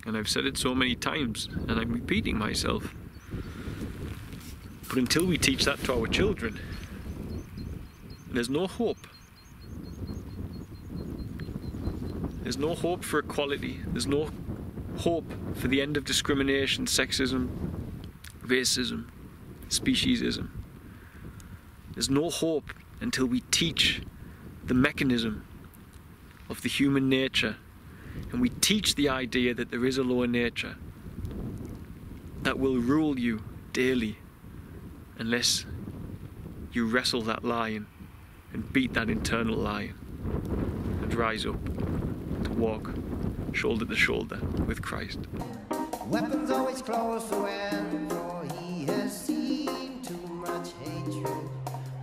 And I've said it so many times, and I'm repeating myself. But until we teach that to our children, there's no hope. There's no hope for equality. There's no hope for the end of discrimination, sexism, racism, speciesism. There's no hope until we teach the mechanism of the human nature, and we teach the idea that there is a lower nature that will rule you daily unless you wrestle that lion and beat that internal lion and rise up to walk shoulder to shoulder with Christ. Weapons always close to end, for he has seen too much hatred.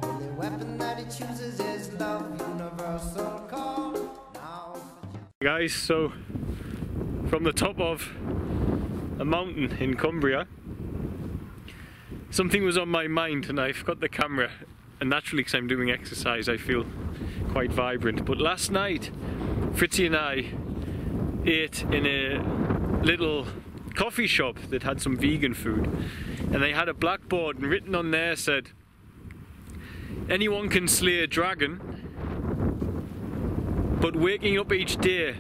Only weapon that he chooses is love, universal call. Now Guys, so from the top of a mountain in Cumbria, something was on my mind and I've got the camera, and naturally because I'm doing exercise I feel quite vibrant. But last night Fritzy and I ate in a little coffee shop that had some vegan food, and they had a blackboard, and written on there said, anyone can slay a dragon, but waking up each day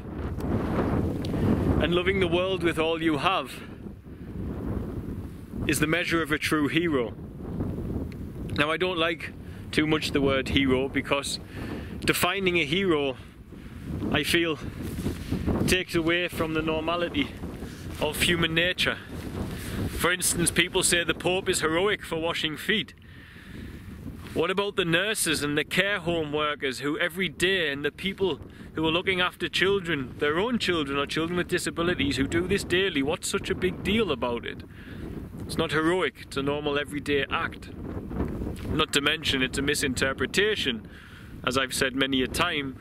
and loving the world with all you have is the measure of a true hero. Now, I don't like too much the word hero, because defining a hero, I feel, takes away from the normality of human nature. For instance, people say the Pope is heroic for washing feet. What about the nurses and the care home workers who every day, and the people who are looking after children, their own children or children with disabilities, who do this daily? What's such a big deal about it? It's not heroic, it's a normal everyday act. Not to mention it's a misinterpretation. As I've said many a time,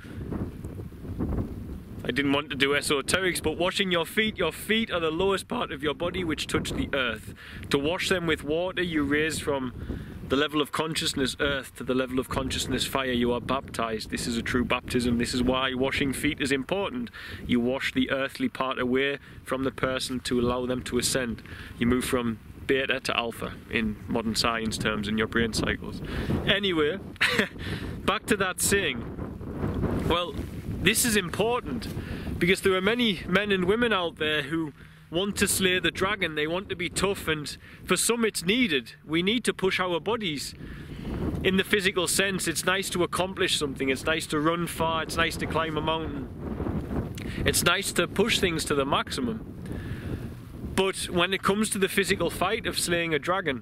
I didn't want to do esoterics, but washing your feet are the lowest part of your body which touch the earth. To wash them with water, you raise from the level of consciousness earth to the level of consciousness fire. You are baptized. This is a true baptism. This is why washing feet is important. You wash the earthly part away from the person to allow them to ascend. You move from beta to alpha in modern science terms in your brain cycles. Anyway, back to that saying. Well, this is important because there are many men and women out there who want to slay the dragon. They want to be tough, and for some it's needed. We need to push our bodies in the physical sense. It's nice to accomplish something. It's nice to run far. It's nice to climb a mountain. It's nice to push things to the maximum. But when it comes to the physical fight of slaying a dragon,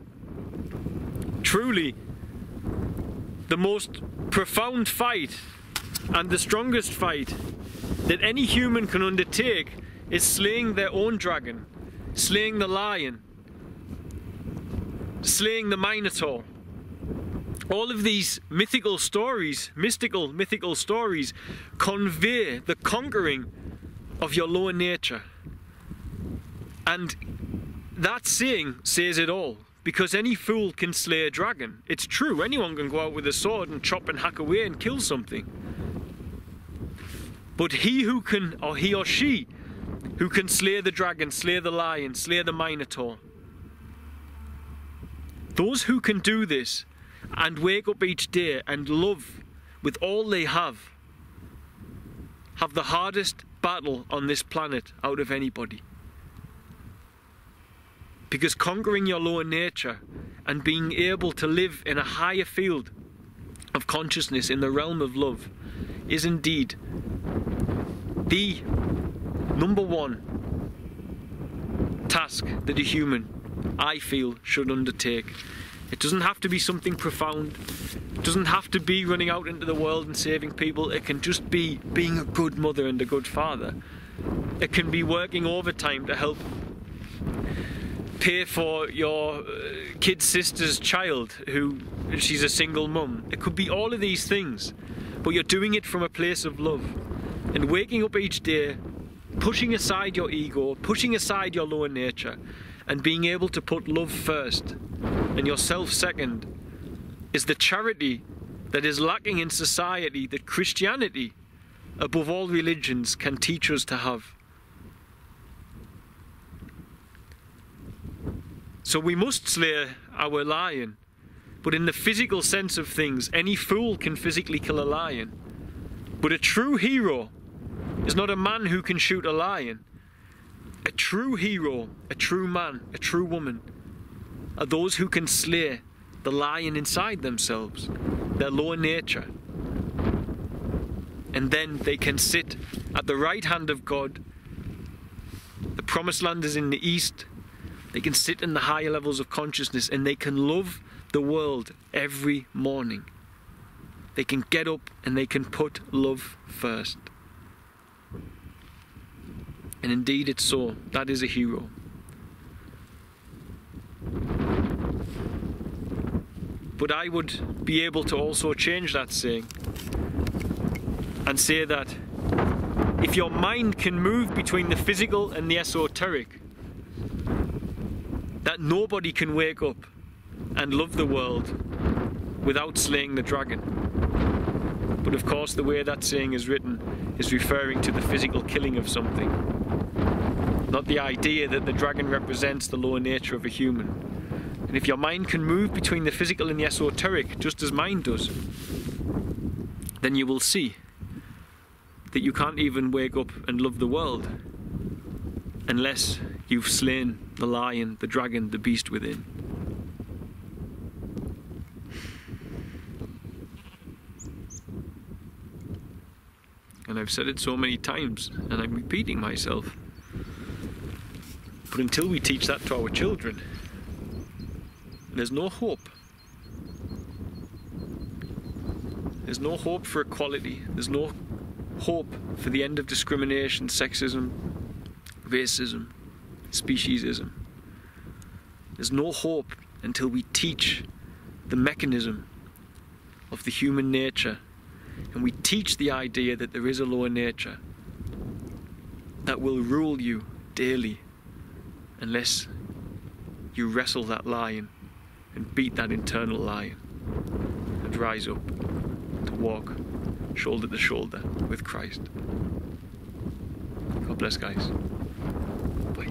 truly the most profound fight and the strongest fight that any human can undertake is slaying their own dragon, slaying the lion, slaying the minotaur. All of these mythical stories, mythical stories, convey the conquering of your lower nature. And that saying says it all, because any fool can slay a dragon. It's true, anyone can go out with a sword and chop and hack away and kill something. But he who can, or he or she, who can slay the dragon, slay the lion, slay the minotaur, those who can do this and wake up each day and love with all they have the hardest battle on this planet out of anybody. Because conquering your lower nature and being able to live in a higher field of consciousness in the realm of love is indeed the number one task that a human, I feel, should undertake. It doesn't have to be something profound. It doesn't have to be running out into the world and saving people. It can just be being a good mother and a good father. It can be working overtime to help pay for your kid sister's child who she's a single mum. It could be all of these things, but you're doing it from a place of love and waking up each day, pushing aside your ego, pushing aside your lower nature, and being able to put love first and yourself second is the charity that is lacking in society, that Christianity, above all religions, can teach us to have. So we must slay our lion. But in the physical sense of things, any fool can physically kill a lion. But a true hero is not a man who can shoot a lion. A true hero, a true man, a true woman, are those who can slay the lion inside themselves, their lower nature. And then they can sit at the right hand of God. The promised land is in the east. They can sit in the higher levels of consciousness, and they can love the world every morning. They can get up and they can put love first. And indeed it's so. That is a hero. But I would be able to also change that saying and say that if your mind can move between the physical and the esoteric, that nobody can wake up and love the world without slaying the dragon. But of course the way that saying is written is referring to the physical killing of something, not the idea that the dragon represents the lower nature of a human. And if your mind can move between the physical and the esoteric, just as mine does, then you will see that you can't even wake up and love the world unless you've slain the lion, the dragon, the beast within. And I've said it so many times, and I'm repeating myself. But until we teach that to our children, there's no hope. There's no hope for equality. There's no hope for the end of discrimination, sexism, racism, speciesism. There's no hope until we teach the mechanism of the human nature, and we teach the idea that there is a lower nature that will rule you daily unless you wrestle that lion and beat that internal lion and rise up to walk shoulder to shoulder with Christ. God bless, guys. Bye.